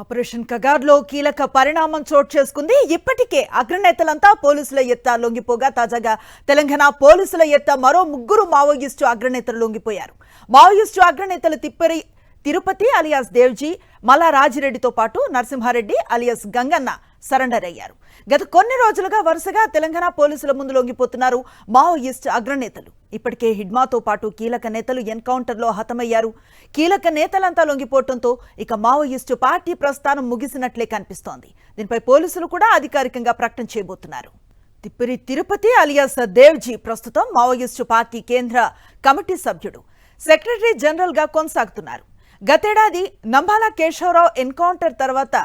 Operation కగార్లో కీలక పరిణామం చోటు చేసుకుంది. ఇప్పటికే అగ్రనేతలంతా పోలీసుల ఎత్త లొంగిపోగా తాజాగా తెలంగాణ పోలీసుల ఎత్త మరో ముగ్గురు మావోయిస్టు అగ్రనేతలు లొంగిపోయారు. మావోయిస్టు అగ్రనేతలు తిరుపతి అలియాస్ దేవ్జీ, మల్లా రాజిరెడ్డితో పాటు నరసింహారెడ్డి అలియాస్ గంగన్న సరెండర్ అయ్యారు. గత కొన్ని రోజులుగా వరుసగా తెలంగాణ పోలీసుల ముందు లొంగిపోతున్నారు మావోయిస్టు అగ్రనేతలు. ఇప్పటికే హిడ్మాతో పాటు కీలక నేతలు ఎన్కౌంటర్లో హతమయ్యారు. కీలక నేతలంతా లొంగిపోవడంతో ఇక మావోయిస్టు పార్టీ ప్రస్థానం ముగిసినట్లే కనిపిస్తోంది. దీనిపై పోలీసులు కూడా అధికారికంగా ప్రకటన చేయబోతున్నారు. తిరుపతి అలియాస్ దేవ్జీ ప్రస్తుతం మావోయిస్టు పార్టీ కేంద్ర కమిటీ సభ్యుడు, సెక్రటరీ జనరల్ గా కొనసాగుతున్నారు. గతేడాది నంబాల కేశవరావు ఎన్కౌంటర్ తర్వాత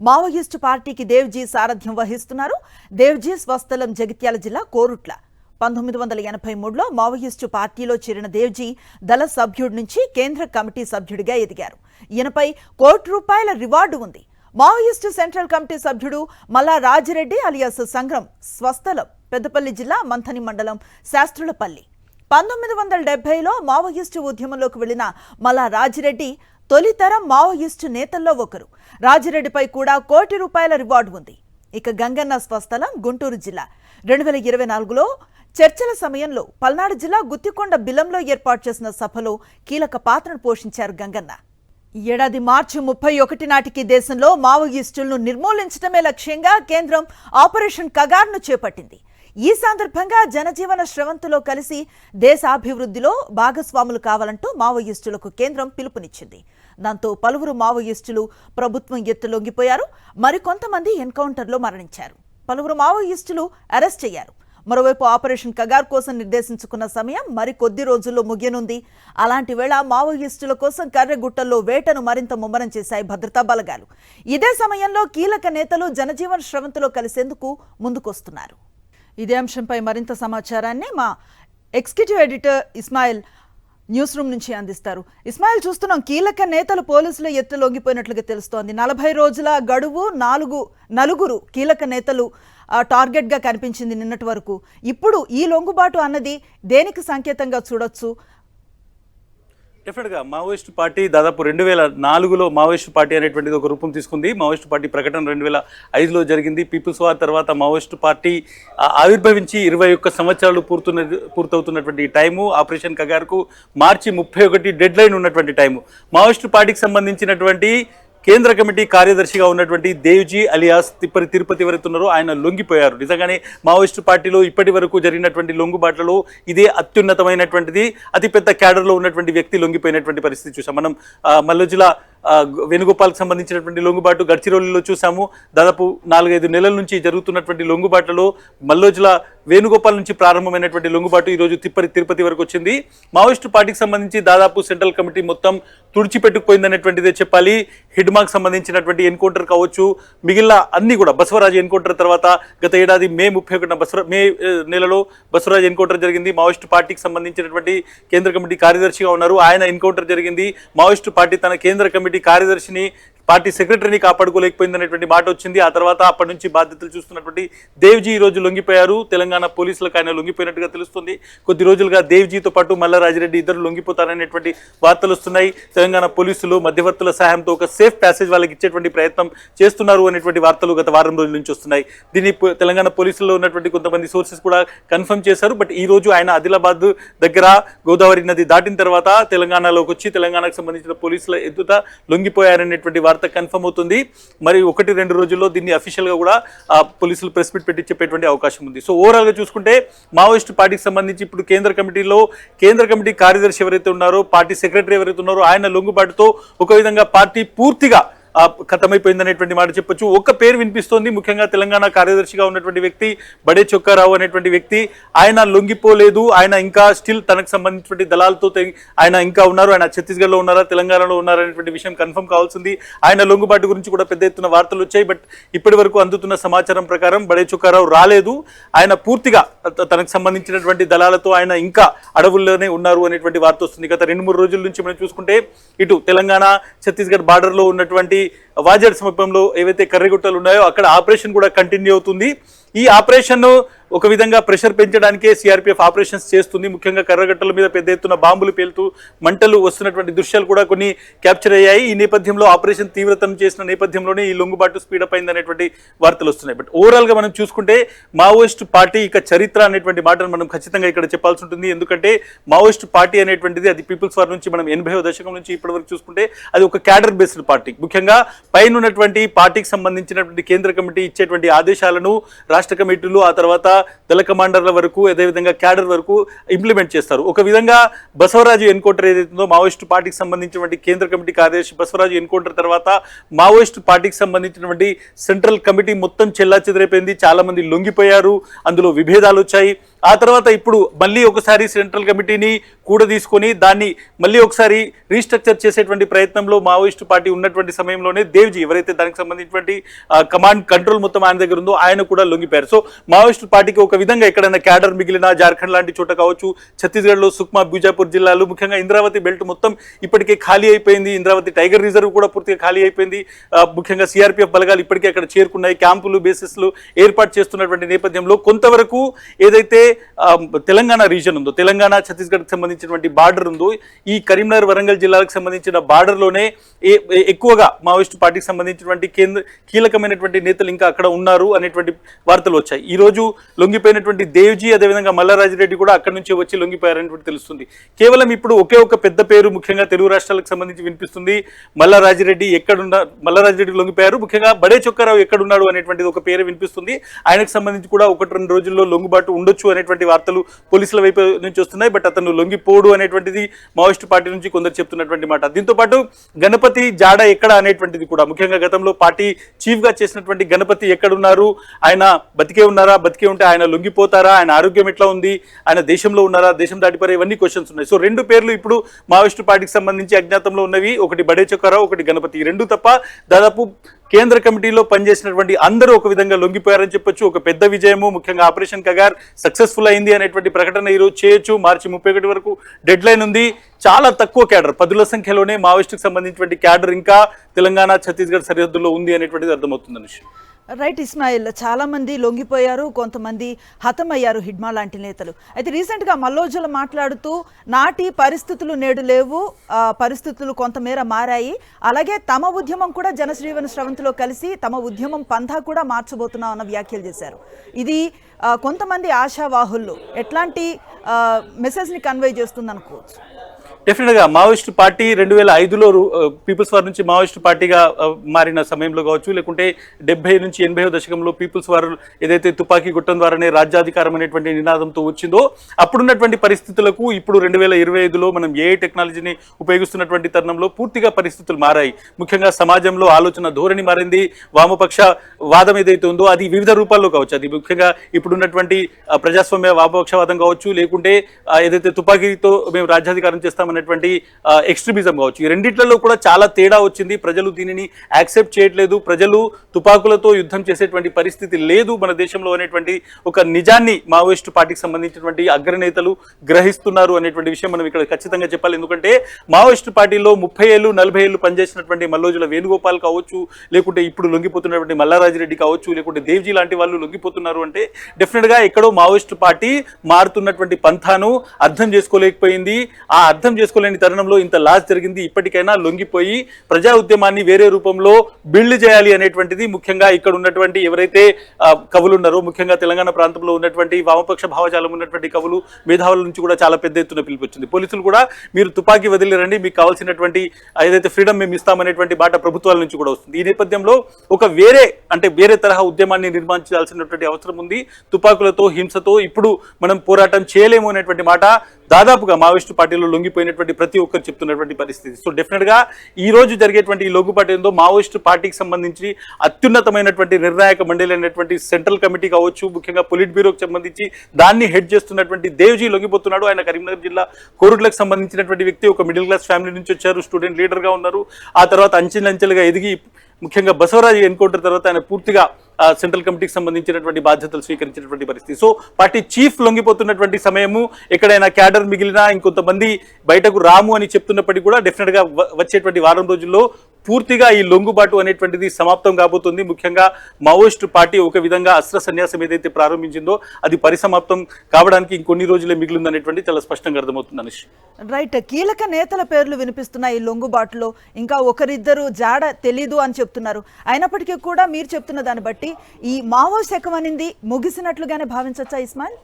మావోయిస్టు పార్టీకి దేవ్జీ సారథ్యం వహిస్తున్నారు. దేవ్జీ స్వస్థలం జగిత్యాల జిల్లా కోరుట్ల. 1983లో మావోయిస్టు పార్టీలో చేరిన దేవ్జీ దళ సభ్యుడి నుంచి కేంద్ర కమిటీ సభ్యుడిగా ఎదిగారు. ఈయనపై ₹1 రివార్డు ఉంది. మావోయిస్టు సెంట్రల్ కమిటీ సభ్యుడు మల్లా రాజిరెడ్డి అలియాస్ సంగ్రం స్వస్థలం పెద్దపల్లి జిల్లా మంథని మండలం శాస్త్రులపల్లి. 1970లో మావోయిస్టు ఉద్యమంలోకి వెళ్లిన మల్లా రాజిరెడ్డి తొలితరం మావోయిస్టు నేతల్లో ఒకరు. రాజిరెడ్డిపై కూడా ₹1 రివార్డు ఉంది. ఇక గంగన్న స్వస్థలం గుంటూరు జిల్లా. 2024లో చర్చల సమయంలో పల్నాడు జిల్లా గుత్తికొండ బిలంలో ఏర్పాటు చేసిన సభలో కీలక పాత్రను పోషించారు గంగన్న. ఈ ఏడాది మార్చి 31 నాటికి దేశంలో మావోయిస్టులను నిర్మూలించడమే లక్ష్యంగా కేంద్రం ఆపరేషన్ కగార్ను చేపట్టింది. ఈ సందర్భంగా జనజీవన స్రవంతిలో కలిసి దేశాభివృద్ధిలో భాగస్వాములు కావాలంటూ మావోయిస్టులకు కేంద్రం పిలుపునిచ్చింది. దాంతో పలువురు మావోయిస్టులు ప్రభుత్వం ఎత్తు లొంగిపోయారు. మరికొంతమంది ఎన్కౌంటర్లో మరణించారు. పలువురు మావోయిస్టులు అరెస్ట్ అయ్యారు. మరోవైపు ఆపరేషన్ కగార్ కోసం నిర్దేశించుకున్న సమయం మరికొద్ది రోజుల్లో ముగియనుంది. అలాంటి వేళ మావోయిస్టుల కోసం కర్రెగుట్టల్లో వేటను మరింత ముమ్మరం చేశాయి భద్రతా బలగాలు. ఇదే సమయంలో కీలక నేతలు జనజీవన స్రవంతిలో కలిసేందుకు ముందుకొస్తున్నారు. ఇదే అంశంపై మరింత సమాచారాన్ని మా executive editor Ismail news room నుంచి అందిస్తారు. ఇస్మాయిల్, చూస్తున్నాం కీలక నేతలు పోలీసుల ఎత్తు లొంగిపోయినట్లుగా తెలుస్తోంది. 40 రోజుల గడువు నలుగురు కీలక నేతలు టార్గెట్ గా కనిపించింది నిన్నటి వరకు. ఇప్పుడు ఈ లొంగుబాటు అన్నది దేనికి సంకేతంగా చూడొచ్చు? డెఫినెట్గా మావోయిస్టు పార్టీ దాదాపు 2004లో మావోయిస్టు పార్టీ అనేటువంటిది ఒక రూపం తీసుకుంది. మావోయిస్టు పార్టీ ప్రకటన 2005లో జరిగింది. పీపుల్స్ వార్ తర్వాత మావోయిస్టు పార్టీ ఆవిర్భవించి 21 సంవత్సరాలు పూర్తవుతున్నటువంటి టైము. ఆపరేషన్ కగార్కు మార్చి 31 డెడ్ లైన్ ఉన్నటువంటి టైము. మావోయిస్టు పార్టీకి సంబంధించినటువంటి కేంద్ర కమిటీ కార్యదర్శిగా ఉన్నటువంటి దేవ్జీ అలియాస్ తిరుపతి ఎవరైతున్నారో ఆయన లొంగిపోయారు. నిజంగానే మావోయిస్టు పార్టీలో ఇప్పటి వరకు జరిగినటువంటి లొంగుబాట్లలో ఇదే అత్యున్నతమైనటువంటిది. అతిపెద్ద క్యాడర్లో ఉన్నటువంటి వ్యక్తి లొంగిపోయినటువంటి పరిస్థితి చూసాం. మనం మల్లోజిలా వేణుగోపాల్కి సంబంధించినటువంటి లొంగుబాటు గడ్చిరోలిలో చూసాము. దాదాపు 4-5 నెలల నుంచి జరుగుతున్నటువంటి లొంగుబాట్లలో మల్లోజిలా వేణుగోపాల్ నుంచి ప్రారంభమైనటువంటి లొంగుబాటు ఈరోజు తిరుపతి వరకు వచ్చింది. మావోయిస్టు పార్టీకి సంబంధించి దాదాపు సెంట్రల్ కమిటీ మొత్తం తుడిచిపెట్టుకుపోయిందనేటువంటిదే చెప్పాలి. హిడ్మాకు సంబంధించినటువంటి ఎన్కౌంటర్ కావచ్చు, మిగిలిన అన్ని కూడా బసవరాజ్ ఎన్కౌంటర్ తర్వాత గత ఏడాది మే 31 బసవరాజ్ ఎన్కౌంటర్ జరిగింది. మావోయిస్టు పార్టీకి సంబంధించినటువంటి కేంద్ర కమిటీ కార్యదర్శిగా ఉన్నారు, ఆయన ఎన్కౌంటర్ జరిగింది. మావోయిస్టు పార్టీ తన కేంద్ర కమిటీ కార్యదర్శిని, పార్టీ సెక్రటరీని కాపాడుకోలేకపోయిందనేటువంటి మాట వచ్చింది. ఆ తర్వాత అప్పటి నుంచి బాధ్యతలు చూస్తున్నటువంటి దేవ్జీ ఈ రోజు లొంగిపోయారు. తెలంగాణ పోలీసులకు ఆయన లొంగిపోయినట్టుగా తెలుస్తుంది. కొద్ది రోజులుగా దేవ్జీతో పాటు మల్లా రాజిరెడ్డి ఇద్దరు లొంగిపోతారనేటువంటి వార్తలు వస్తున్నాయి. తెలంగాణ పోలీసులు మధ్యవర్తుల సహాయంతో ఒక సేఫ్ ప్యాసేజ్ వాళ్ళకి ఇచ్చేటువంటి ప్రయత్నం చేస్తున్నారు అనేటువంటి వార్తలు గత వారం రోజుల నుంచి వస్తున్నాయి. దీన్ని తెలంగాణ పోలీసుల్లో ఉన్నటువంటి కొంతమంది సోర్సెస్ కూడా కన్ఫర్మ్ చేశారు. బట్ ఈ రోజు ఆయన ఆదిలాబాద్ దగ్గర గోదావరి నది దాటిన తర్వాత తెలంగాణలోకి వచ్చి తెలంగాణకు సంబంధించిన పోలీసుల ఎదుట లొంగిపోయారనేటువంటి వార్త కన్ఫర్మ్ అవుతుంది. మరి 1-2 రోజుల్లో దీన్ని అఫీషియల్ గా కూడా పోలీసులు ప్రెస్ మీట్ పెట్టి చెప్పేటువంటి అవకాశం ఉంది. సో ఓవరాల్ గా చూసుకుంటే మావోయిస్టు పార్టీకి సంబంధించి ఇప్పుడు కేంద్ర కమిటీ కార్యదర్శి ఎవరైతే ఉన్నారో, పార్టీ సెక్రటరీ ఎవరైతే ఉన్నారో ఆయన లొంగుబాటుతో ఒక విధంగా పార్టీ పూర్తిగా ఖతమైపోయిందనేటువంటి మాట చెప్పొచ్చు. ఒక్క పేరు వినిపిస్తోంది, ముఖ్యంగా తెలంగాణ కార్యదర్శిగా ఉన్నటువంటి వ్యక్తి బడే చొక్కారావు అనేటువంటి వ్యక్తి. ఆయన లొంగిపోలేదు. ఆయన ఇంకా స్టిల్ తనకు సంబంధించినటువంటి దళాలతో ఆయన ఇంకా ఉన్నారు. ఆయన ఛత్తీస్గఢ్లో ఉన్నారా, తెలంగాణలో ఉన్నారనేటువంటి విషయం కన్ఫర్మ్ కావాల్సింది. ఆయన లొంగుబాటు గురించి కూడా పెద్ద ఎత్తున వార్తలు వచ్చాయి. బట్ ఇప్పటి వరకు అందుతున్న సమాచారం ప్రకారం బడే చొక్కారావు రాలేదు. ఆయన పూర్తిగా తనకు సంబంధించినటువంటి దళాలతో ఆయన ఇంకా అడవుల్లోనే ఉన్నారు అనేటువంటి వార్త వస్తుంది. గత 2-3 రోజుల నుంచి మనం చూసుకుంటే ఇటు తెలంగాణ ఛత్తీస్గఢ్ బార్డర్లో ఉన్నటువంటి వాజేడ్ సమీపంలో ఏవైతే కర్రెగుట్టలు ఉన్నాయో అక్కడ ఆపరేషన్ కూడా కంటిన్యూ అవుతుంది. ఈ ఆపరేషన్ ఒక విధంగా ప్రెషర్ పెంచడానికే సిఆర్పీఎఫ్ ఆపరేషన్స్ చేస్తుంది. ముఖ్యంగా కర్రగట్టల మీద పెద్ద ఎత్తున బాంబులు పేలుతూ మంటలు వస్తున్నటువంటి దృశ్యాలు కూడా కొన్ని క్యాప్చర్ అయ్యాయి. ఈ నేపథ్యంలో ఆపరేషన్ తీవ్రతరం చేసిన నేపథ్యంలోనే ఈ లొంగుబాటు స్పీడప్ అయింది అనేటువంటి వార్తలు వస్తున్నాయి. బట్ ఓవరాల్ గా మనం చూసుకుంటే మావోయిస్ట్ పార్టీ ఇక చరిత్ర అనేటువంటి మాటను మనం ఖచ్చితంగా ఇక్కడ చెప్పాల్సి ఉంటుంది. ఎందుకంటే మావోయిస్ట్ పార్టీ అనేటువంటిది అది పీపుల్స్ వార్ నుంచి మనం 80వ దశకం నుంచి ఇప్పటి వరకు చూసుకుంటే అది ఒక క్యాడర్ బేస్డ్ పార్టీ. ముఖ్యంగా పైన ఉన్నటువంటి పార్టీకి సంబంధించినటువంటి కేంద్ర కమిటీ ఇచ్చేటువంటి ఆదేశాలను రాష్ట్ర కమిటీలు ఆ తర్వాత దళ కమాండర్ల వరకు అదేవిధంగా క్యాడర్ వరకు ఇంప్లిమెంట్ చేస్తారు. ఒక విధంగా బసవరాజు ఎన్కౌంటర్ ఏదైతుందో మావోయిస్ట్ పార్టీకి సంబంధించినటువంటి కేంద్ర కమిటీ కార్యదర్శి బసవరాజు ఎన్కౌంటర్ తర్వాత మావోయిస్ట్ పార్టీకి సంబంధించినటువంటి సెంట్రల్ కమిటీ మొత్తం చెల్లాచెదిరైపోయింది. చాలా మంది లొంగిపోయారు, అందులో విభేదాలు వచ్చాయి. ఆ తర్వాత ఇప్పుడు మళ్ళీ ఒకసారి సెంట్రల్ కమిటీని కూడా తీసుకొని దాన్ని మళ్ళీ ఒకసారి రీస్ట్రక్చర్ చేసేటువంటి ప్రయత్నంలో మావోయిస్ట్ పార్టీ ఉన్నటువంటి సమయంలోనే దేవ్జీ ఎవరైతే దానికి సంబంధించినటువంటి కమాండ్ కంట్రోల్ మొత్తం ఆయన దగ్గర ఉందో ఆయన కూడా లొంగిపోయారు. సో మావోయిస్ట్ పార్టీకి ఒక విధంగా ఎక్కడైనా క్యాడర్ మిగిలిన జార్ఖండ్ లాంటి చోట కావచ్చు, ఛత్తీస్గఢ్లో సుక్మా బీజాపూర్ జిల్లాలు ముఖ్యంగా ఇంద్రావతి బెల్ట్ మొత్తం ఇప్పటికే ఖాళీ అయిపోయింది. ఇంద్రావతి టైగర్ రిజర్వ్ కూడా పూర్తిగా ఖాళీ అయిపోయింది. ముఖ్యంగా సిఆర్పీఎఫ్ బలగాలు ఇప్పటికే అక్కడ చేరుకున్నాయి. క్యాంపులు బేసిస్లు ఏర్పాటు చేస్తున్నటువంటి నేపథ్యంలో కొంతవరకు ఏదైతే తెలంగాణ రీజన్ ఉందో, తెలంగాణ ఛత్తీస్గఢ్కి సంబంధించినటువంటి బార్డర్ ఉందో, ఈ కరీంనగర్ వరంగల్ జిల్లాలకు సంబంధించిన బార్డర్లోనే ఎక్కువగా మావోయిస్ట్ పార్టీకి సంబంధించినటువంటి కీలకమైనటువంటి నేతలు ఇంకా అక్కడ ఉన్నారు అనేటువంటి వార్తలు వచ్చాయి. ఈ రోజు లొంగిపోయినటువంటి దేవ్జీ అదేవిధంగా మల్లారాజిరెడ్డి కూడా అక్కడి నుంచి వచ్చి లొంగిపోయారనేటువంటి తెలుస్తుంది. కేవలం ఇప్పుడు ఒకే ఒక పెద్ద పేరు ముఖ్యంగా తెలుగు రాష్ట్రాలకు సంబంధించి వినిపిస్తుంది. మల్లారాజిరెడ్డి మల్లారాజిరెడ్డి లొంగిపోయారు. ముఖ్యంగా బడే చొక్కారావు ఎక్కడున్నాడు అనేటువంటిది ఒక పేరు వినిపిస్తుంది. ఆయనకు సంబంధించి కూడా 1-2 రోజుల్లో లొంగుబాటు ఉండొచ్చు అనేటువంటి వార్తలు పోలీసుల వైపు నుంచి వస్తున్నాయి. బట్ అతను లొంగిపోడు అనేటువంటిది మావోయిస్ట్ పార్టీ నుంచి కొందరు చెప్తున్నటువంటి మాట. దీంతో పాటు గణపతి జాడ ఎక్కడ అనేటువంటిది కూడా ముఖ్యంగా గతంలో పార్టీ చీఫ్ గా చేసినటువంటి గణపతి ఎక్కడున్నారు, ఆయన బతికే ఉన్నారా, బతికే ఉంటే ఆయన లొంగిపోతారా, ఆయన ఆరోగ్యం ఎట్లా ఉంది, ఆయన దేశంలో ఉన్నారా, దేశం దాటిపోరే, ఇవన్నీ క్వశ్చన్స్ ఉన్నాయి. సో 2 పేర్లు ఇప్పుడు మావోయిస్ట్ పార్టీకి సంబంధించి అజ్ఞాతంలో ఉన్నవి, ఒకటి బడే చొక్కారావు, ఒకటి గణపతి. ఈ 2 తప్ప దాదాపు కేంద్ర కమిటీలో పనిచేసినటువంటి అందరూ ఒక విధంగా లొంగిపోయారని చెప్పొచ్చు. ఒక పెద్ద విజయము, ముఖ్యంగా ఆపరేషన్ కగార్ సక్సెస్ఫుల్ అయింది అనేటువంటి ప్రకటన ఈరోజు చేయొచ్చు. మార్చి 31 వరకు డెడ్ లైన్ ఉంది. చాలా తక్కువ క్యాడర్, 10ల సంఖ్యలోనే మావోయిస్టుకు సంబంధించినటువంటి క్యాడర్ ఇంకా తెలంగాణ ఛత్తీస్గఢ్ సరిహద్దుల్లో ఉంది అనేటువంటిది అర్థమవుతుంది అనుష్. రైట్ ఇస్మాయిల్, చాలా మంది లొంగిపోయారు, కొంతమంది హతమయ్యారు హిడ్మా లాంటి నేతలు. అయితే రీసెంట్గా మల్లోజులు మాట్లాడుతూ నాటి పరిస్థితులు నేడు లేవు, పరిస్థితులు కొంతమేర మారాయి, అలాగే తమ ఉద్యమం కూడా జనశ్రీవన్ స్రవంతిలో కలిసి తమ ఉద్యమం పంథా కూడా మార్చబోతున్నాం అన్న వ్యాఖ్యలు చేశారు. ఇది కొంతమంది ఆశావాహుల్లో ఎట్లాంటి మెసేజ్ని కన్వే చేస్తుంది అనుకోవచ్చు? డెఫినెట్గా మావోయిస్ట్ పార్టీ 2005లో పీపుల్స్ వార్ నుంచి మావోయిస్ట్ పార్టీగా మారిన సమయంలో కావచ్చు, లేకుంటే 70 నుంచి 80వ దశకంలో పీపుల్స్ వార్ ఏదైతే తుపాకీ గుట్టం ద్వారానే రాజ్యాధికారం అనేటువంటి నినాదంతో వచ్చిందో అప్పుడున్నటువంటి పరిస్థితులకు ఇప్పుడు 2025లో మనం ఏఐ టెక్నాలజీని ఉపయోగిస్తున్నటువంటి తరుణంలో పూర్తిగా పరిస్థితులు మారాయి. ముఖ్యంగా సమాజంలో ఆలోచన ధోరణి మారింది. వామపక్ష వాదం ఏదైతే ఉందో అది వివిధ రూపాల్లో కావచ్చు, అది ముఖ్యంగా ఇప్పుడున్నటువంటి ప్రజాస్వామ్య వామపక్షవాదం కావచ్చు, లేకుంటే ఏదైతే తుపాకీతో మేము రాజ్యాధికారం చేస్తామని ఎక్స్ట్రీమిజం కావచ్చు, ఈ రెండిట్లలో కూడా చాలా తేడా వచ్చింది. ప్రజలు దీనిని యాక్సెప్ట్ చేయట్లేదు. ప్రజలు తుపాకులతో యుద్ధం చేసేటువంటి పరిస్థితి లేదు మన దేశంలో అనేటువంటి ఒక నిజాన్ని మావోయిస్టు పార్టీకి సంబంధించినటువంటి అగ్రనేతలు గ్రహిస్తున్నారు అనేటువంటి విషయం మనం ఇక్కడ ఖచ్చితంగా చెప్పాలి. ఎందుకంటే మావోయిస్టు పార్టీలో 30 ఏళ్ళు 40 ఏళ్ళు పనిచేసినటువంటి మల్లోజుల వేణుగోపాల్ కావచ్చు, లేకుంటే ఇప్పుడు లొంగిపోతున్నటువంటి మల్లారాజిరెడ్డి కావచ్చు, లేకుంటే దేవ్జీ లాంటి వాళ్ళు లొంగిపోతున్నారు అంటే డెఫినెట్గా ఎక్కడో మావోయిస్టు పార్టీ మారుతున్నటువంటి పంథాను అర్థం చేసుకోలేకపోయింది. ఆ అర్థం చేసుకోలేని తరుణంలో ఇంత లాస్ జరిగింది. ఇప్పటికైనా లొంగిపోయి ప్రజా ఉద్యమాన్ని వేరే రూపంలో బిల్డ్ చేయాలి అనేటువంటిది ముఖ్యంగా ఇక్కడ ఉన్నటువంటి ఎవరైతే కవులు ఉన్నారో, ముఖ్యంగా తెలంగాణ ప్రాంతంలో ఉన్నటువంటి వామపక్ష భావజాలం ఉన్నటువంటి కవులు మేధావుల నుంచి కూడా చాలా పెద్ద ఎత్తున పిలిపించింది. పోలీసులు కూడా మీరు తుపాకీ వదిలిరండి, మీకు కావాల్సినటువంటి ఏదైతే ఫ్రీడమ్ మేము ఇస్తామనేటువంటి బాట ప్రభుత్వాల నుంచి కూడా వస్తుంది. ఈ నేపథ్యంలో ఒక వేరే తరహా ఉద్యమాన్ని నిర్మించాల్సినటువంటి అవసరం ఉంది. తుపాకులతో హింసతో ఇప్పుడు మనం పోరాటం చేయలేము అనేటువంటి మాట దాదాపుగా మావోయిస్టు పార్టీలో లొంగిపోయినటువంటి ప్రతి ఒక్కరు చెప్తున్నటువంటి పరిస్థితి. సో డెఫినెట్గా ఈ రోజు జరిగేటువంటి ఈ లొంగుబాటు ఏందో మావోయిస్టు పార్టీకి సంబంధించి అత్యున్నతమైనటువంటి నిర్ణాయక మండలి అనేటువంటి సెంట్రల్ కమిటీ కావచ్చు, ముఖ్యంగా పొలిట్ బ్యూరోకి సంబంధించి దాన్ని హెడ్ చేస్తున్నటువంటి దేవ్జీ లొంగిపోతున్నాడు. ఆయన కరీంనగర్ జిల్లా కోరుట్లకు సంబంధించినటువంటి వ్యక్తి, ఒక మిడిల్ క్లాస్ ఫ్యామిలీ నుంచి వచ్చారు, స్టూడెంట్ లీడర్గా ఉన్నారు. ఆ తర్వాత అంచెలంచెలుగా ఎదిగి ముఖ్యంగా బసవరాజు ఎన్కౌంటర్ తర్వాత ఆయన పూర్తిగా సెంట్రల్ కమిటీకి సంబంధించినటువంటి బాధ్యతలు స్వీకరించినటువంటి పరిస్థితి. సో పార్టీ చీఫ్ లొంగిపోతున్నటువంటి సమయము, ఎక్కడైనా క్యాడర్ మిగిలినా ఇంకొంతమంది బయటకు రాము అని చెప్తున్నప్పటికీ కూడా డెఫినెట్గా వచ్చేటువంటి వారం రోజుల్లో పూర్తిగా ఈ లొంగుబాటు అనేటువంటిది సమాప్తం కాబోతుంది. ముఖ్యంగా మావోయిస్టు పార్టీ ఒక విధంగా అస్త్ర సన్యాసం ఏదైతే ప్రారంభించిందో అది పరిసమాప్తం కావడానికి ఇంకొన్ని రోజులే మిగిలిందనేటువంటి చాలా స్పష్టంగా అర్థమవుతుంది అనుష్. రైట్, కీలక నేతల పేర్లు వినిపిస్తున్నాయి ఈ లొంగుబాటులో. ఇంకా ఒకరిద్దరు జాడ తెలీదు అని చెప్తున్నారు. అయినప్పటికీ కూడా మీరు చెప్తున్న దాన్ని బట్టి ఈ మావో శకం అనేది ముగిసినట్లుగానే భావించవచ్చా ఇస్మాయిల్?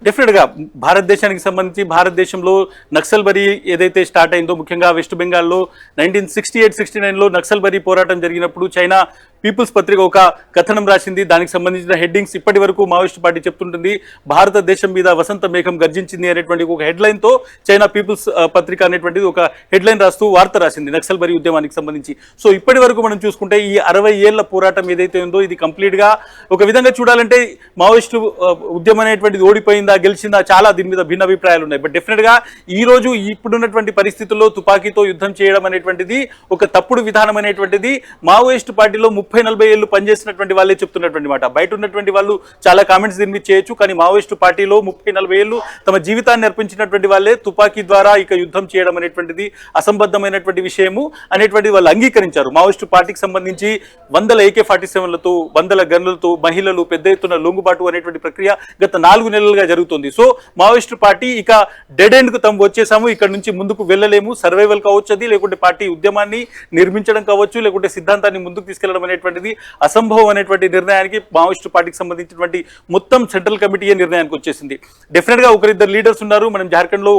డెఫినెట్గా భారతదేశానికి సంబంధించి భారతదేశంలో నక్సల్బరీ ఏదైతే స్టార్ట్ అయిందో, ముఖ్యంగా వెస్ట్ బెంగాల్లో 1968-69లో నక్సల్బరీ పోరాటం జరిగినప్పుడు చైనా పీపుల్స్ పత్రిక ఒక కథనం రాసింది. దానికి సంబంధించిన హెడ్డింగ్స్ ఇప్పటి వరకు మావోయిస్ట్ పార్టీ చెప్తుంటుంది. భారతదేశం మీద వసంత మేఘం గర్జించింది అనేటువంటి ఒక హెడ్లైన్తో చైనా పీపుల్స్ పత్రిక అనేటువంటిది ఒక హెడ్లైన్ రాస్తూ వార్త రాసింది నక్సల్బరీ ఉద్యమానికి సంబంధించి. సో ఇప్పటి వరకు మనం చూసుకుంటే ఈ 60 ఏళ్ల పోరాటం ఏదైతే ఉందో ఇది కంప్లీట్గా ఒక విధంగా చూడాలంటే మావోయిస్టు ఉద్యమం అనేటువంటిది ఓడిపోయిందా గెలిచిందా చాలా దీని మీద భిన్న అభిప్రాయాలు ఉన్నాయి. బట్ డెఫినెట్గా ఈ రోజు ఇప్పుడున్నటువంటి పరిస్థితుల్లో తుపాకీతో యుద్ధం చేయడం అనేటువంటిది ఒక తప్పుడు విధానం అనేటువంటిది మావోయిస్టు పార్టీలో 30-40 ఏళ్ళు పనిచేసినటువంటి వాళ్ళే చెప్తున్నటువంటి మాట. బయట ఉన్నటువంటి వాళ్ళు చాలా కామెంట్స్ దీని మీద చేయొచ్చు, కానీ మావోయిస్టు పార్టీలో 30-40 ఏళ్ళు తమ జీవితాన్ని అర్పించినటువంటి వాళ్ళే తుపాకీ ద్వారా ఇక యుద్ధం చేయడం అనేటువంటిది అసంబద్ధమైనటువంటి విషయము అనేటువంటిది వాళ్ళు అంగీకరించారు. మావోయిస్టు పార్టీకి సంబంధించి 100 AK-47లతో 100 గన్నులతో మహిళలు పెద్ద ఎత్తున లొంగుబాటు అనేటువంటి ప్రక్రియ గత 4 నెలలుగా జరుగుతుంది. సో మావోయిస్టు పార్టీ ఇక డెడ్ ఎండ్కు తాము వచ్చేసాము, ఇక్కడ నుంచి ముందుకు వెళ్ళలేము, సర్వైవల్ కావచ్చు అది, లేకుంటే పార్టీ ఉద్యమాన్ని నిర్మించడం కావచ్చు, లేకుంటే సిద్ధాంతాన్ని ముందుకు తీసుకెళ్లడం అనేటువంటిది అసంభవం అనేటువంటి నిర్ణయానికి మావోయిస్టు పార్టీకి సంబంధించినటువంటి మొత్తం సెంట్రల్ కమిటీ నిర్ణయానికి వచ్చేసింది. డెఫినెట్ గా ఒకరిద్దరు లీడర్స్ ఉన్నారు. మనం జార్ఖండ్ లో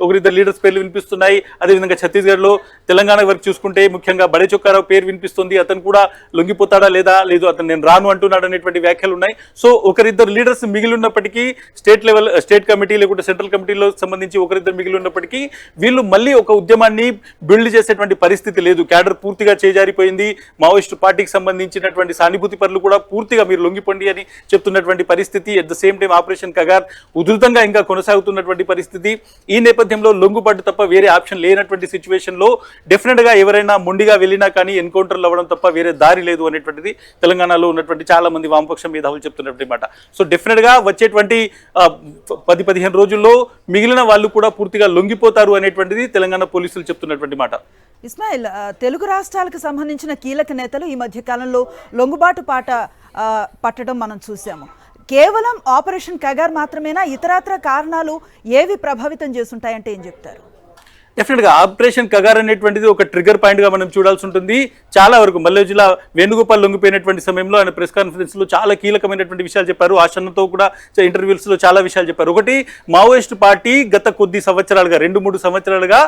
ఒకరిద్దరు లీడర్స్ పేర్లు వినిపిస్తున్నాయి. అదేవిధంగా ఛత్తీస్గఢ్ లో, తెలంగాణ వరకు చూసుకుంటే ముఖ్యంగా బడే చొక్కారావు పేరు వినిపిస్తుంది. అతను కూడా లొంగిపోతాడా లేదా, లేదు అతను నేను రాను అంటున్నాడు అనేటువంటి వ్యాఖ్యలు ఉన్నాయి. సో ఒకరిద్దరు లీడర్స్ మిగిలి ఉన్నప్పటికీ స్టేట్ కమిటీ లేకుంటే సెంట్రల్ కమిటీలో సంబంధించి ఒకరిద్దరు మిగిలి ఉన్నప్పటికీ వీళ్ళు మళ్ళీ ఒక ఉద్యమాన్ని బిల్డ్ చేసేటువంటి పరిస్థితి లేదు. క్యాడర్ పూర్తిగా చేజారిపోయింది. మావోయిస్టు పార్టీకి సంబంధించినటువంటి సానుభూతి పరులు కూడా పూర్తిగా మీరు లొంగిపోండి అని చెప్తున్నటువంటి పరిస్థితి. At the same time operation Kagar ఉధృతంగా ఇంకా కొనసాగుతున్నటువంటి పరిస్థితి. ఈ నేపథ్యంలో లొంగుబాటు తప్ప వేరే ఆప్షన్ లేనటువంటి సిచ్యువేషన్ లో డెఫినెట్ గా ఎవరైనా మొండిగా వెళ్ళినా కానీ ఎన్కౌంటర్లు అవ్వడం తప్ప వేరే దారి లేదు అనేటువంటిది తెలంగాణలో ఉన్నటువంటి చాలా మంది వామపక్ష మేధావులు చెప్తున్నటువంటి మాట. సో డెఫినెట్ గా వచ్చేటువంటి 10-15 రోజుల్లో మిగిలిన వాళ్ళు కూడా పూర్తిగా లొంగిపోతారు అనేటువంటిది తెలంగాణ పోలీసులు చెప్తున్నటువంటి మాట. ఇస్మాయిల్, తెలుగు రాష్ట్రాలకు సంబంధించిన కీలక నేతలు ఈ మధ్య కాలంలో లొంగుబాటు పట్టడం మనం చూసాము. కేవలం ఆపరేషన్ కగార్ మాత్రమేనా, ఇతరత్ర కారణాలు ఏవి ప్రభావితం చేస్తుంటాయంటే ఏం చెప్తారు? డెఫినెట్గా ఆపరేషన్ కగార్ అనేటువంటిది ఒక ట్రిగర్ పాయింట్గా మనం చూడాల్సి ఉంటుంది. చాలా వరకు మల్లె జిల్లా వేణుగోపాల్ లొంగిపోయినటువంటి సమయంలో ఆయన ప్రెస్ కాన్ఫరెన్స్లో చాలా కీలకమైనటువంటి విషయాలు చెప్పారు. ఆశన్నతో కూడా ఇంటర్వ్యూస్లో చాలా విషయాలు చెప్పారు. ఒకటి, మావోయిస్టు పార్టీ గత కొద్ది సంవత్సరాలుగా 2-3 సంవత్సరాలుగా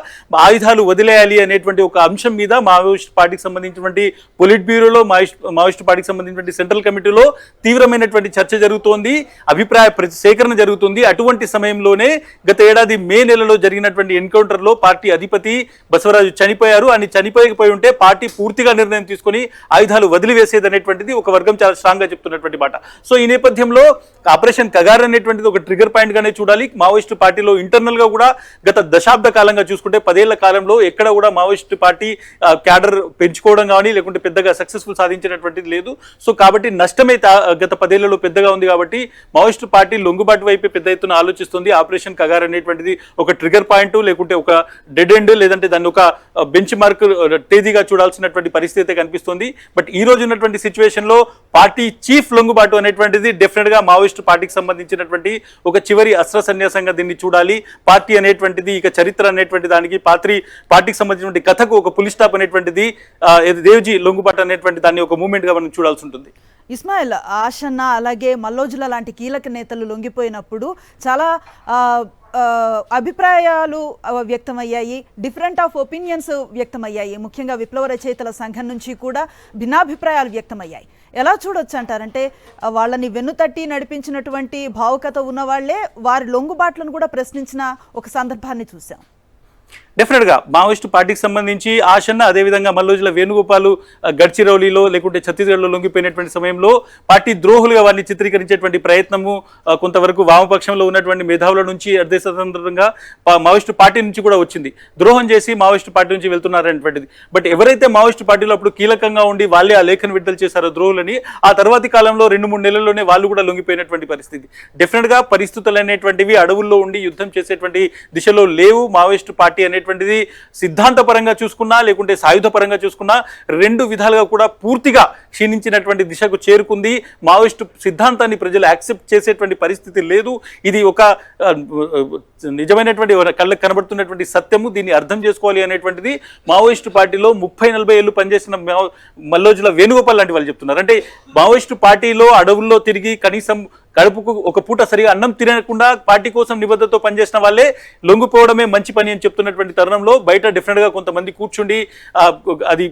ఆయుధాలు వదిలేయాలి అనేటువంటి ఒక అంశం మీద మావోయిస్టు పార్టీకి సంబంధించినటువంటి పొలిట్ బ్యూరోలో, మావోయిస్టు పార్టీకి సంబంధించినటువంటి సెంట్రల్ కమిటీలో తీవ్రమైనటువంటి చర్చ జరుగుతోంది, అభిప్రాయ సేకరణ జరుగుతుంది. అటువంటి సమయంలోనే గత ఏడాది మే నెలలో జరిగినటువంటి ఎన్కౌంటర్లో పార్టీ అధిపతి బసవరాజు చనిపోయారు. అని చనిపోయకపోయి ఉంటే పార్టీ పూర్తిగా నిర్ణయం తీసుకుని ఆయుధాలు వదిలివేసేది అనేటువంటిది ఒక వర్గం చాలా స్ట్రాంగ్ గా చెప్తున్నటువంటి మాట. సో ఈ నేపథ్యంలో ఆపరేషన్ కగార్ అనేటువంటిది ఒక ట్రిగర్ పాయింట్ గానే చూడాలి. మావోయిస్టు పార్టీలో ఇంటర్నల్ గా కూడా గత దశాబ్ద కాలంగా చూసుకుంటే 10 ఏళ్ల కాలంలో ఎక్కడ కూడా మావోయిస్టు పార్టీ క్యాడర్ పెంచుకోవడం కానీ లేకుంటే పెద్దగా సక్సెస్ఫుల్ సాధించినటువంటిది లేదు. సో కాబట్టి నష్టమే గత 10 ఏళ్లలో పెద్దగా ఉంది. కాబట్టి మావోయిస్టు పార్టీ లొంగుబాటు వైపే పెద్ద ఎత్తున ఆలోచిస్తుంది. ఆపరేషన్ కగార్ అనేటువంటిది ఒక ట్రిగర్ పాయింట్ లేకుంటే ఒక డెడ్ ఎండ్, లేదంటే దాన్ని ఒక బెంచ్ మార్క్ తేదీగా చూడాల్సినటువంటి పరిస్థితి కనిపిస్తుంది. బట్ ఈ రోజు ఉన్నటువంటి సిచ్యువేషన్ లో పార్టీ చీఫ్ లొంగుబాటు అనేటువంటిది డెఫినెట్ గా మావోయిస్టు పార్టీకి సంబంధించినటువంటి ఒక చివరి అస్త్ర సన్యాసంగా దీన్ని చూడాలి. పార్టీ అనేటువంటిది ఇక చరిత్ర అనేటువంటి దానికి పార్టీకి సంబంధించినటువంటి కథకు ఒక పులి స్టాప్ అనేటువంటిది దేవ్జీ లొంగుబాటు అనేటువంటి దాన్ని ఒక మూమెంట్ గా మనం చూడాల్సి ఉంటుంది. ఇస్మాయిల్, ఆశన్న అలాగే మల్లోజుల లాంటి కీలక నేతలు లొంగిపోయినప్పుడు చాలా అభిప్రాయాలు వ్యక్తమయ్యాయి, డిఫరెంట్ ఆఫ్ ఒపీనియన్స్ వ్యక్తమయ్యాయి. ముఖ్యంగా విప్లవ రచయితల సంఘం నుంచి కూడా భిన్నాభిప్రాయాలు వ్యక్తమయ్యాయి. ఎలా చూడొచ్చు అంటారంటే వాళ్ళని వెన్నుతట్టి నడిపించినటువంటి భావుకత ఉన్న వాళ్లే వారి లొంగుబాట్లను కూడా ప్రశ్నించిన ఒక సందర్భాన్ని చూసాం. డెఫినెట్గా మావోయిస్టు పార్టీకి సంబంధించి ఆశన్న, అదేవిధంగా మల్లోజుల వేణుగోపాలు గడ్చిరౌలిలో లేకుంటే ఛత్తీస్గఢ్లో లొంగిపోయినటువంటి సమయంలో పార్టీ ద్రోహులుగా వారిని చిత్రీకరించేటువంటి ప్రయత్నము కొంతవరకు వామపక్షంలో ఉన్నటువంటి మేధావుల నుంచి అదే సందర్భంగా మావోయిస్టు పార్టీ నుంచి కూడా వచ్చింది. ద్రోహం చేసి మావోయిస్టు పార్టీ నుంచి వెళ్తున్నారనేటువంటిది. బట్ ఎవరైతే మావోయిస్టు పార్టీలో అప్పుడు కీలకంగా ఉండి వాళ్ళే ఆ లేఖను విడుదల చేశారో ద్రోహులని, ఆ తర్వాతి కాలంలో 2-3 నెలల్లోనే వాళ్ళు కూడా లొంగిపోయినటువంటి పరిస్థితి. డెఫినెట్గా పరిస్థితులు అనేటువంటివి అడవుల్లో ఉండి యుద్ధం చేసేటువంటి దిశలో లేవు. మావోయిస్టు పార్టీ అనేటువంటి అనేటువంటిది సిద్ధాంతపరంగా చూసుకున్నా లేకుంటే సాయుధ పరంగా చూసుకున్నా రెండు విధాలుగా కూడా పూర్తిగా క్షీణించినటువంటి దిశకు చేరుకుంది. మావోయిస్టు సిద్ధాంతాన్ని ప్రజలు యాక్సెప్ట్ చేసేటువంటి పరిస్థితి లేదు. ఇది ఒక నిజమైనటువంటి కళ్ళకు కనబడుతున్నటువంటి సత్యము. దీన్ని అర్థం చేసుకోవాలి అనేటువంటిది మావోయిస్టు పార్టీలో 30-40 ఏళ్ళు పనిచేసిన మల్లోజుల వేణుగోపాల్ లాంటి వాళ్ళు చెప్తున్నారు. అంటే మావోయిస్టు పార్టీలో అడవుల్లో తిరిగి కనీసం కడుపుకు ఒక పూట సరిగా అన్నం తినకుండా పార్టీ కోసం నిబద్ధతతో పనిచేసిన వాళ్ళే లొంగిపోవడమే మంచి పని అని చెప్తున్నటువంటి తరుణంలో బయట డెఫినెట్గా కొంతమంది కూర్చుండి అది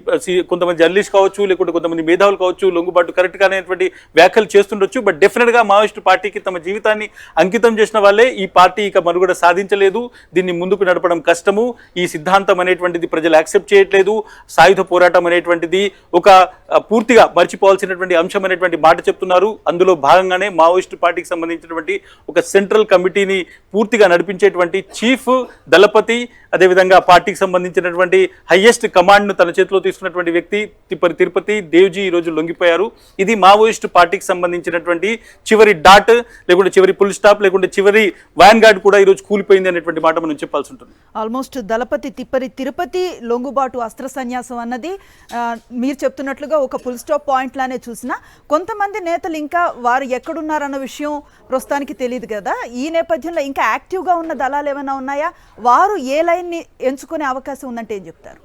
కొంతమంది జర్నలిస్ట్ కావచ్చు, లేకుంటే కొంతమంది మేధావులు కావచ్చు, లొంగుబాటు కరెక్ట్గా అనేటువంటి వ్యాఖ్యలు చేస్తుండొచ్చు. బట్ డెఫినెట్గా మావోయిస్టు పార్టీకి తమ జీవితాన్ని అంకితం చేసిన వాళ్ళే ఈ పార్టీ ఇక మనుగడ సాధించలేదు. దీన్ని ముందుకు నడపడం కష్టము. ఈ సిద్ధాంతం అనేటువంటిది ప్రజలు యాక్సెప్ట్ చేయట్లేదు. సాయుధ పోరాటం అనేటువంటిది ఒక పూర్తిగా మర్చిపోవాల్సినటువంటి అంశం అనేటువంటి మాట చెప్తున్నారు. అందులో భాగంగానే మావోయిస్టు పార్టీకి సంబంధించినటువంటి ఒక సెంట్రల్ కమిటీని పూర్తిగా నడిపించేటువంటి చీఫ్ దళపతి, అదేవిధంగా పార్టీకి సంబంధించినటువంటి హైయెస్ట్ కమాండ్ను తన చేతిలో తీసుకున్నటువంటి వ్యక్తి తిరుపతి దేవ్జీ ఈరోజు లొంగిపోయారు. ఇది మావోయిస్టు పార్టీకి సంబంధించినటువంటి చివరి డాట్, లేకుంటే చివరి ఫుల్ స్టాప్, లేకుంటే చివరి వ్యాన్ గార్డ్ కూడా ఈరోజు కూలిపోయింది అనేటువంటి మాట మనం చెప్పాల్సి ఉంటుంది. ఆల్మోస్ట్ దళపతి తిరుపతి లొంగుబాటు అస్త్ర సన్యాసం అన్నది మీరు చెప్తున్నట్లుగా ఒక ఫుల్ స్టాప్ పాయింట్ లానే చూసినా కొంతమంది నేతలు ఇంకా వారు ఎక్కడున్నారన్న విషయం ప్రస్తుతానికి తెలియదు కదా. ఈ నేపథ్యంలో ఇంకా యాక్టివ్గా ఉన్న దళాలు ఏమైనా ఉన్నాయా? వారు ఏ లైన్ని ఎంచుకునే అవకాశం ఉందంటే ఏం చెప్తారు?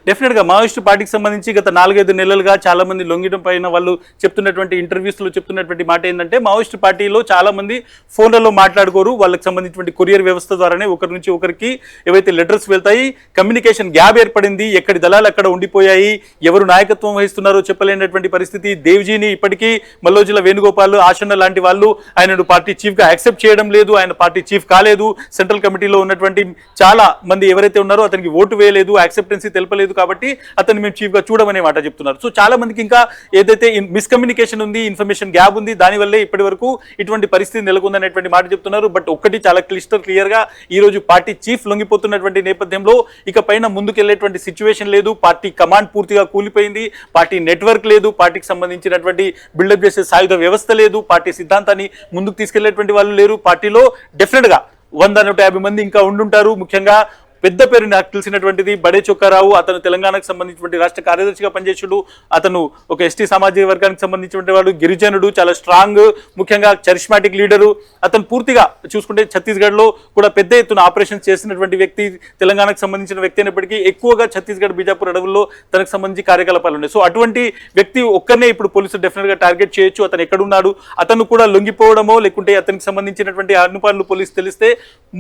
డెఫినెట్గా మావోయిస్టు పార్టీకి సంబంధించి గత 4-5 నెలలుగా చాలా మంది లొంగడం పైన వాళ్ళు చెప్తున్నటువంటి ఇంటర్వ్యూస్లో చెప్తున్నటువంటి మాట ఏంటంటే మావోయిస్టు పార్టీలో చాలా మంది ఫోన్లలో మాట్లాడుకోరు. వాళ్ళకి సంబంధించినటువంటి కొరియర్ వ్యవస్థ ద్వారానే ఒకరి నుంచి ఒకరికి ఏవైతే లెటర్స్ వెళ్తాయి, కమ్యూనికేషన్ గ్యాప్ ఏర్పడింది. ఎక్కడి దళాలు అక్కడ ఉండిపోయాయి, ఎవరు నాయకత్వం వహిస్తున్నారో చెప్పలేనటువంటి పరిస్థితి. దేవ్జీని ఇప్పటికీ మల్లోజుల వేణుగోపాల్, ఆశన్న లాంటి వాళ్ళు ఆయనను పార్టీ చీఫ్గా యాక్సెప్ట్ చేయడం లేదు. ఆయన పార్టీ చీఫ్ కాలేదు. సెంట్రల్ కమిటీలో ఉన్నటువంటి చాలా మంది ఎవరైతే ఉన్నారో అతనికి ఓటు వేయలేదు, యాక్సెప్టెన్సీ తెలపలేదు. కాబట్టి అతన్ని మేము చీఫ్గా చూడమనే మాట చెప్తున్నారు. సో చాలా మందికి ఇంకా ఏదైతే మిస్కమ్యూనికేషన్ ఉంది, ఇన్ఫర్మేషన్ గ్యాప్ ఉంది, దానివల్లే ఇప్పటి వరకు ఇటువంటి పరిస్థితి నెలకొందనేటువంటి మాట చెప్తున్నారు. బట్ ఒక్కటి చాలా క్లియర్గా ఈ రోజు పార్టీ చీఫ్ లొంగిపోతున్నటువంటి నేపథ్యంలో ఇక పైన ముందుకెళ్లేటువంటి సిచ్యువేషన్ లేదు. పార్టీ కమాండ్ పూర్తిగా కూలిపోయింది. పార్టీ నెట్వర్క్ లేదు. పార్టీకి సంబంధించినటువంటి బిల్డప్ చేసే సాయుధ వ్యవస్థ లేదు. పార్టీ సిద్ధాంతాన్ని ముందుకు తీసుకెళ్లేటువంటి వాళ్ళు లేరు. పార్టీలో డెఫినెట్గా 100-150 మంది ఇంకా ఉండుంటారు. ముఖ్యంగా పెద్ద పేరు నాకు తెలిసినటువంటిది బడే చొక్కారావు. అతను తెలంగాణకు సంబంధించినటువంటి రాష్ట్ర కార్యదర్శిగా పనిచేసాడు. అతను ఒక ఎస్టీ సామాజిక వర్గానికి సంబంధించినటువంటి వాడు, గిరిజనుడు, చాలా స్ట్రాంగ్, ముఖ్యంగా చరిస్మాటిక్ లీడరు. అతను పూర్తిగా చూసుకుంటే ఛత్తీస్గఢ్లో కూడా పెద్ద ఎత్తున ఆపరేషన్స్ చేసినటువంటి వ్యక్తి, తెలంగాణకు సంబంధించిన వ్యక్తి అయినప్పటికీ ఎక్కువగా ఛత్తీస్గఢ్ బీజాపూర్ అడవుల్లో తనకు సంబంధించి కార్యకలాపాలు ఉన్నాయి. సో అటువంటి వ్యక్తి ఒక్కరినే ఇప్పుడు పోలీసులు డెఫినెట్గా టార్గెట్ చేయొచ్చు. అతను ఎక్కడున్నాడు, అతను కూడా లొంగిపోవడమో లేకుంటే అతనికి సంబంధించినటువంటి అనుపాలను పోలీసు తెలిస్తే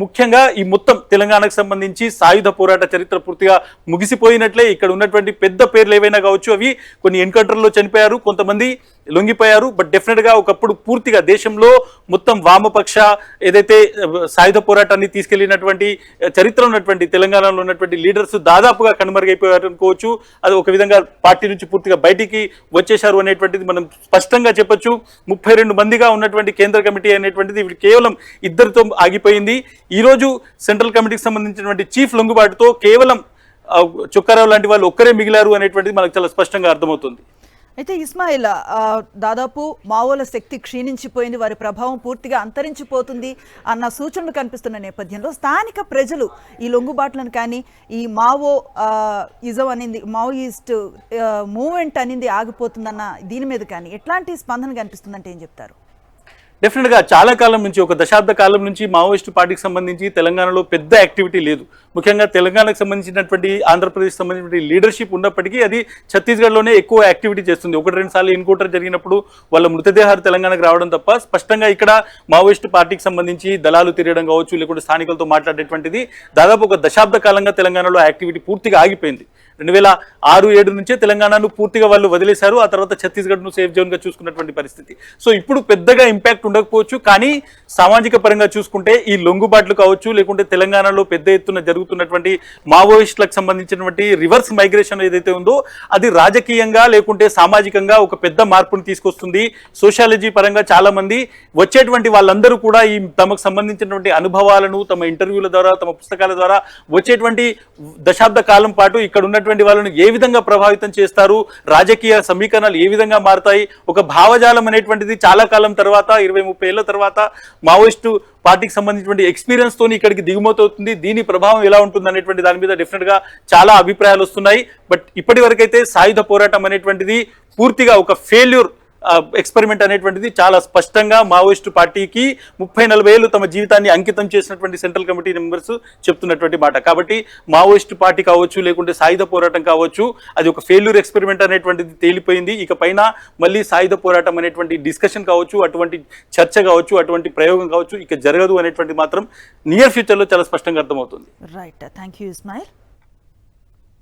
ముఖ్యంగా ఈ మొత్తం తెలంగాణకు సంబంధించి సాయుధ పోరాట చరిత్ర పూర్తిగా ముగిసిపోయినట్లే. ఇక్కడ ఉన్నటువంటి పెద్ద పేర్లు ఏవైనా కావచ్చు, అవి కొన్ని ఎన్కౌంటర్లో చనిపోయారు, కొంతమంది లొంగిపోయారు. బట్ డెఫినెట్గా ఒకప్పుడు పూర్తిగా దేశంలో మొత్తం వామపక్ష ఏదైతే సాయుధ పోరాటాన్ని తీసుకెళ్లినటువంటి చరిత్ర ఉన్నటువంటి తెలంగాణలో ఉన్నటువంటి లీడర్స్ దాదాపుగా కనుమరుగైపోయారు అనుకోవచ్చు. అది ఒక విధంగా పార్టీ నుంచి పూర్తిగా బయటికి వచ్చేశారు అనేటువంటిది మనం స్పష్టంగా చెప్పొచ్చు. 32 మందిగా ఉన్నటువంటి కేంద్ర కమిటీ అనేటువంటిది ఇప్పుడు కేవలం 2తో ఆగిపోయింది. ఈరోజు సెంట్రల్ కమిటీకి సంబంధించినటువంటి చీఫ్ లొంగుబాటుతో కేవలం చొక్కారావు లాంటి వాళ్ళు ఒక్కరే మిగిలారు అనేటువంటిది మనకు చాలా స్పష్టంగా అర్థమవుతుంది. అయితే ఇస్మాయిల్, దాదాపు మావోల శక్తి క్షీణించిపోయింది, వారి ప్రభావం పూర్తిగా అంతరించిపోతుంది అన్న సూచనలు కనిపిస్తున్న నేపథ్యంలో స్థానిక ప్రజలు ఈ లొంగుబాట్లను కానీ ఈ ఇజం అనేది మావోయిస్ట్ మూవ్మెంట్ అనేది ఆగిపోతుందన్న దీని మీద కానీ ఎట్లాంటి స్పందన కనిపిస్తుందంటే ఏం చెప్తారు? డెఫినెట్గా చాలా కాలం నుంచి, ఒక దశాబ్ద కాలం నుంచి మావోయిస్టు పార్టీకి సంబంధించి తెలంగాణలో పెద్ద యాక్టివిటీ లేదు. ముఖ్యంగా తెలంగాణకు సంబంధించినటువంటి ఆంధ్రప్రదేశ్ సంబంధించినటువంటి లీడర్షిప్ ఉన్నప్పటికీ అది ఛత్తీస్గఢ్లోనే ఎక్కువ యాక్టివిటీ చేస్తుంది. 1-2 సార్లు ఎన్కౌంటర్ జరిగినప్పుడు వాళ్ళ మృతదేహాలు తెలంగాణకు రావడం తప్ప స్పష్టంగా ఇక్కడ మావోయిస్టు పార్టీకి సంబంధించి దళాలు తిరగడం కావచ్చు, లేకుంటే స్థానికులతో మాట్లాడేటువంటిది దాదాపు ఒక దశాబ్ద కాలంగా తెలంగాణలో యాక్టివిటీ పూర్తిగా ఆగిపోయింది. 2006-7 నుంచే తెలంగాణను పూర్తిగా వాళ్ళు వదిలేశారు. ఆ తర్వాత ఛత్తీస్గఢ్ను సేఫ్ జోన్గా చూసుకున్నటువంటి పరిస్థితి. సో ఇప్పుడు పెద్దగా ఇంపాక్ట్ ఉండకపోవచ్చు, కానీ సామాజిక పరంగా చూసుకుంటే ఈ లొంగుబాట్లు కావచ్చు, లేకుంటే తెలంగాణలో పెద్ద ఎత్తున జరుగుతున్నటువంటి మావోయిస్టులకు సంబంధించినటువంటి రివర్స్ మైగ్రేషన్ ఏదైతే ఉందో అది రాజకీయంగా లేకుంటే సామాజికంగా ఒక పెద్ద మార్పును తీసుకొస్తుంది. సోషాలజీ పరంగా చాలా మంది వచ్చేటువంటి వాళ్ళందరూ కూడా ఈ తమకు సంబంధించినటువంటి అనుభవాలను తమ ఇంటర్వ్యూల ద్వారా, తమ పుస్తకాల ద్వారా వచ్చేటువంటి దశాబ్ద కాలం పాటు ఇక్కడ ఉన్నటువంటి వాళ్ళను ఏ విధంగా ప్రభావితం చేస్తారు, రాజకీయ సమీకరణాలు ఏ విధంగా మారుతాయి, ఒక భావజాలం అనేటువంటిది చాలా కాలం తర్వాత 20 20-30 ఏళ్ల తర్వాత మావోయిస్టు పార్టీకి సంబంధించినటువంటి ఎక్స్పీరియన్స్ తోని ఇక్కడికి దిగుమతవుతుంది, దీని ప్రభావం ఎలా ఉంటుంది అనేటువంటి దాని మీద డెఫినెట్ గా చాలా అభిప్రాయాలు వస్తున్నాయి. బట్ ఇప్పటి వరకైతే సాయుధ పోరాటం అనేటువంటిది పూర్తిగా ఒక ఫెయిల్యూర్ ఎక్స్పెరిమెంట్ అనేటువంటిది చాలా స్పష్టంగా మావోయిస్టు పార్టీకి 30-40 ఏళ్ళు తమ జీవితాన్ని అంకితం చేసినటువంటి సెంట్రల్ కమిటీ మెంబర్స్ చెప్తున్నటువంటి మాట. కాబట్టి మావోయిస్టు పార్టీ కావచ్చు, లేకుంటే సాయుధ పోరాటం కావచ్చు, అది ఒక ఫెయిల్యూర్ ఎక్స్పెరిమెంట్ అనేటువంటిది తేలిపోయింది. ఇక పైన మళ్ళీ సాయుధ పోరాటం అనేటువంటి డిస్కషన్ కావచ్చు, అటువంటి చర్చ కావచ్చు, అటువంటి ప్రయోగం కావచ్చు ఇక జరగదు అనేటువంటి మాత్రం నియర్ ఫ్యూచర్లో చాలా స్పష్టంగా అర్థమవుతుంది. Right, thank you Ismail.